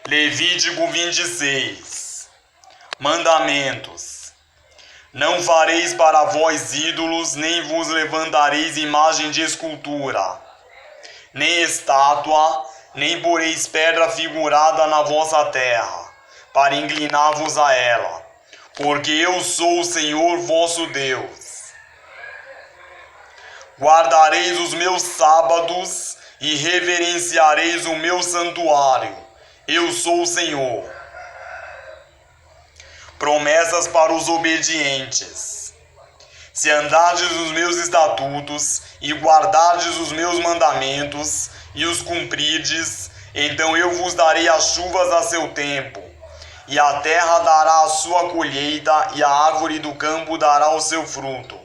Levítico 26. Mandamentos. Não fareis para vós ídolos, nem vos levantareis imagem de escultura, nem estátua, nem poreis pedra figurada na vossa terra, para inclinar-vos a ela, porque eu sou o Senhor vosso Deus. Guardareis os meus sábados e reverenciareis o meu santuário. Eu sou o Senhor. Promessas para os obedientes. Se andardes os meus estatutos e guardardes os meus mandamentos e os cumprirdes, então eu vos darei as chuvas a seu tempo, e a terra dará a sua colheita, e a árvore do campo dará o seu fruto.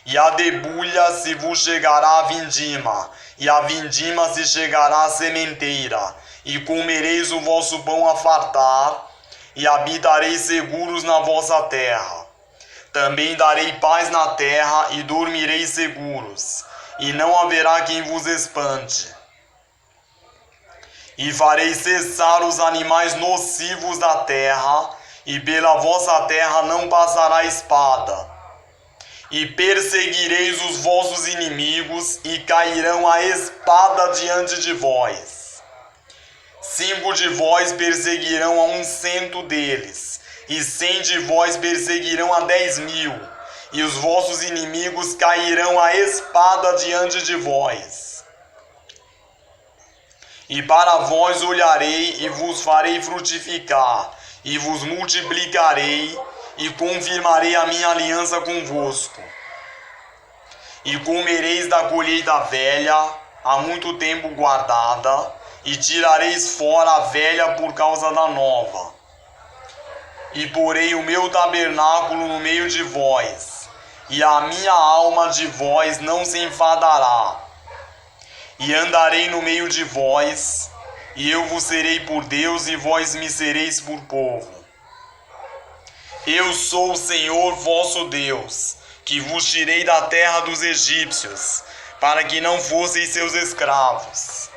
E a debulha se vos chegará a vindima, e a vindima se chegará à sementeira, e comereis o vosso pão a fartar, e habitareis seguros na vossa terra. Também darei paz na terra, e dormireis seguros, e não haverá quem vos espante. E farei cessar os animais nocivos da terra, e pela vossa terra não passará espada. E perseguireis os vossos inimigos, e cairão a espada diante de vós. 5 de vós perseguirão a 100 deles, e 100 de vós perseguirão a 10.000, e os vossos inimigos cairão a espada diante de vós. E para vós olharei, e vos farei frutificar, e vos multiplicarei, e confirmarei a minha aliança convosco. E comereis da colheita velha, há muito tempo guardada, e tirareis fora a velha por causa da nova. E porei o meu tabernáculo no meio de vós, e a minha alma de vós não se enfadará. E andarei no meio de vós, e eu vos serei por Deus, e vós me sereis por povo. Eu sou o Senhor vosso Deus, que vos tirei da terra dos egípcios, para que não fosseis seus escravos.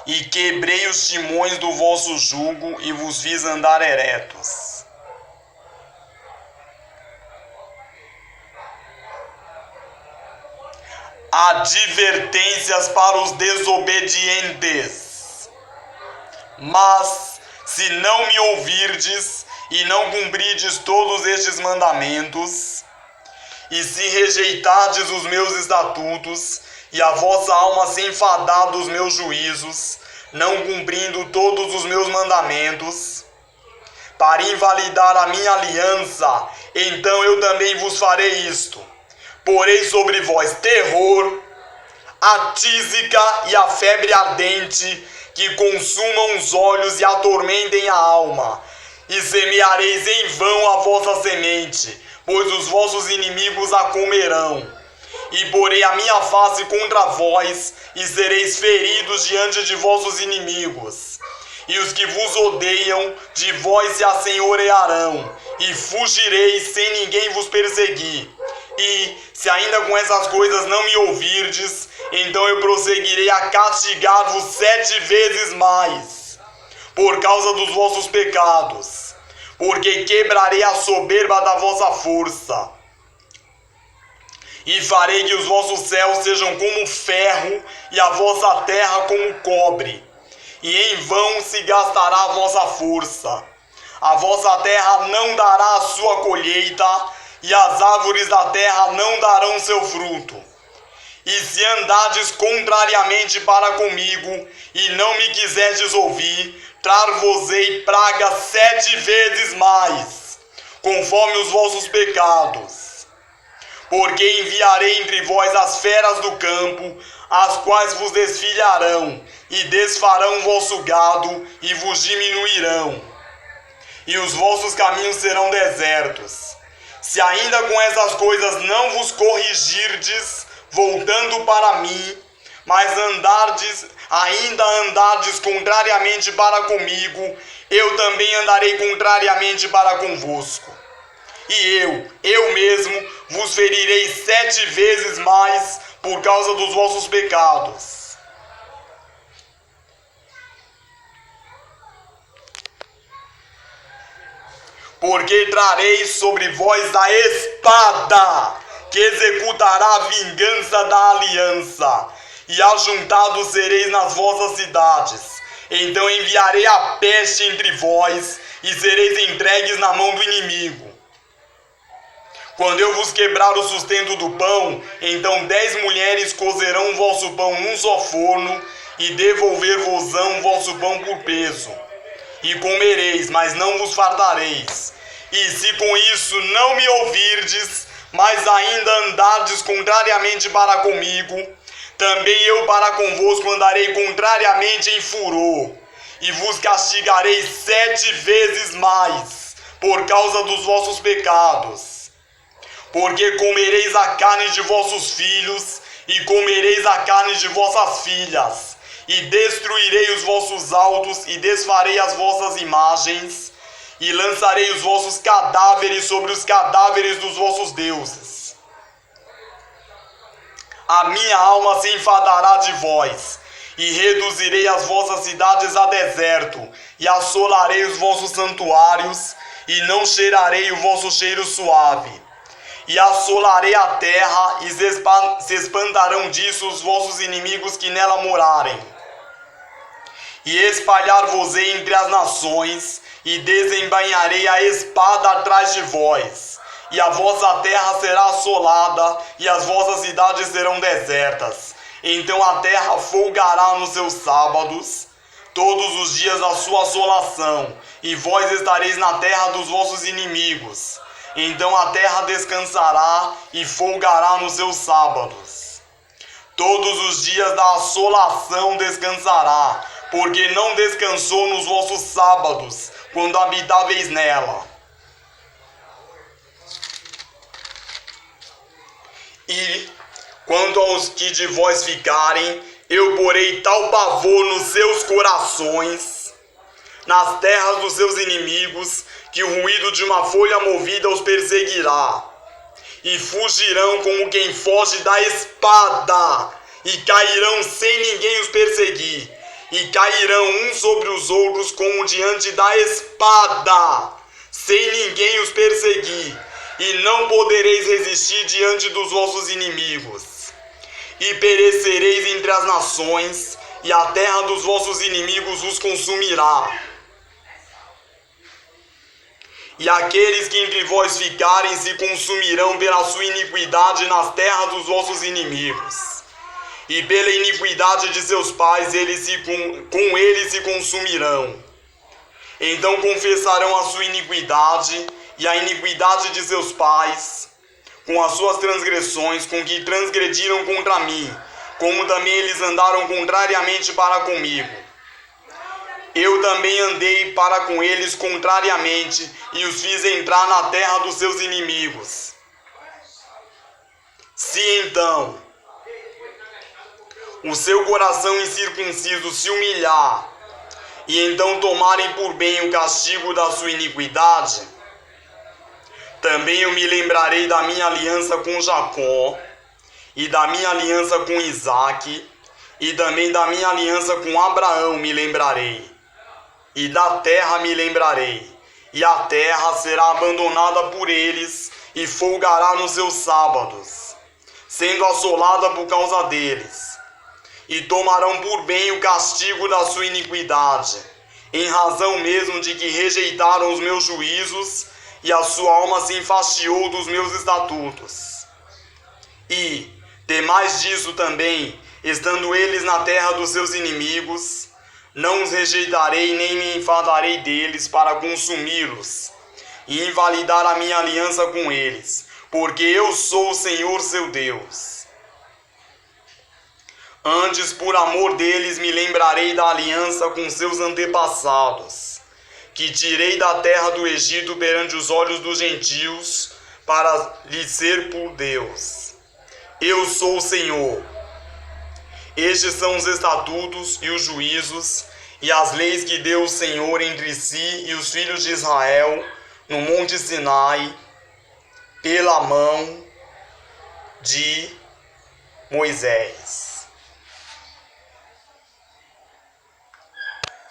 E quebrei os timões do vosso jugo, e vos fiz andar eretos. Advertências para os desobedientes. Mas, se não me ouvirdes, e não cumprirdes todos estes mandamentos, e se rejeitardes os meus estatutos, e a vossa alma se enfadar dos meus juízos, não cumprindo todos os meus mandamentos, para invalidar a minha aliança, então eu também vos farei isto: porei sobre vós terror, a tísica e a febre ardente, que consumam os olhos e atormentem a alma. E semeareis em vão a vossa semente, pois os vossos inimigos a comerão. E porei a minha face contra vós, e sereis feridos diante de vossos inimigos. E os que vos odeiam, de vós se assenhorearão, e fugireis sem ninguém vos perseguir. E, se ainda com essas coisas não me ouvirdes, então eu prosseguirei a castigar-vos 7 vezes mais, por causa dos vossos pecados, porque quebrarei a soberba da vossa força, e farei que os vossos céus sejam como ferro, e a vossa terra como cobre, e em vão se gastará a vossa força. A vossa terra não dará a sua colheita, e as árvores da terra não darão seu fruto. E se andardes contrariamente para comigo, e não me quiserdes ouvir, trar-vos-ei praga 7 vezes mais, conforme os vossos pecados. Porque enviarei entre vós as feras do campo, as quais vos desfilharão, e desfarão vosso gado, e vos diminuirão. E os vossos caminhos serão desertos. Se ainda com essas coisas não vos corrigirdes, voltando para mim, mas ainda andardes contrariamente para comigo, eu também andarei contrariamente para convosco. E eu mesmo, vos ferirei 7 vezes mais por causa dos vossos pecados. porque trarei sobre vós a espada, que executará a vingança da aliança, e ajuntados sereis nas vossas cidades. Então enviarei a peste entre vós, e sereis entregues na mão do inimigo. Quando eu vos quebrar o sustento do pão, então 10 mulheres cozerão o vosso pão num só forno, e devolver-vos-ão o vosso pão por peso. E comereis, mas não vos fartareis. E se com isso não me ouvirdes, mas ainda andardes contrariamente para comigo, também eu para convosco andarei contrariamente em furor, e vos castigarei 7 vezes mais, por causa dos vossos pecados. Porque comereis a carne de vossos filhos, e comereis a carne de vossas filhas, e destruirei os vossos altos, e desfarei as vossas imagens, e lançarei os vossos cadáveres sobre os cadáveres dos vossos deuses. A minha alma se enfadará de vós, e reduzirei as vossas cidades a deserto, e assolarei os vossos santuários, e não cheirarei o vosso cheiro suave. E assolarei a terra, e se espantarão disso os vossos inimigos que nela morarem. E espalhar-vos-ei entre as nações, e desembainharei a espada atrás de vós, e a vossa terra será assolada, e as vossas cidades serão desertas. Então a terra folgará nos seus sábados, todos os dias da sua assolação, e vós estareis na terra dos vossos inimigos. Então a terra descansará e folgará nos seus sábados. Todos os dias da assolação descansará, porque não descansou nos vossos sábados, quando habitáveis nela. E, quanto aos que de vós ficarem, eu porei tal pavor nos seus corações, nas terras dos seus inimigos, que o ruído de uma folha movida os perseguirá. E fugirão como quem foge da espada, e cairão sem ninguém os perseguir. E cairão uns sobre os outros como diante da espada, sem ninguém os perseguir, e não podereis resistir diante dos vossos inimigos. E perecereis entre as nações, e a terra dos vossos inimigos os consumirá. E aqueles que entre vós ficarem se consumirão pela sua iniquidade nas terras dos vossos inimigos. E pela iniquidade de seus pais com eles se consumirão. Então confessarão a sua iniquidade e a iniquidade de seus pais, com as suas transgressões, com que transgrediram contra mim, como também eles andaram contrariamente para comigo. Eu também andei para com eles contrariamente, e os fiz entrar na terra dos seus inimigos. Se então o seu coração incircunciso se humilhar, e então tomarem por bem o castigo da sua iniquidade, também eu me lembrarei da minha aliança com Jacó, e da minha aliança com Isaque, e também da minha aliança com Abraão me lembrarei, e da terra me lembrarei, e a terra será abandonada por eles, e folgará nos seus sábados, sendo assolada por causa deles. E tomarão por bem o castigo da sua iniquidade, em razão mesmo de que rejeitaram os meus juízos, e a sua alma se enfastiou dos meus estatutos. E, demais disso também, estando eles na terra dos seus inimigos, não os rejeitarei nem me enfadarei deles para consumi-los, e invalidar a minha aliança com eles, porque eu sou o Senhor seu Deus. Antes, por amor deles, me lembrarei da aliança com seus antepassados, que tirei da terra do Egito perante os olhos dos gentios, para lhes ser por Deus. Eu sou o Senhor. Estes são os estatutos e os juízos e as leis que deu o Senhor entre si e os filhos de Israel no monte Sinai, pela mão de Moisés.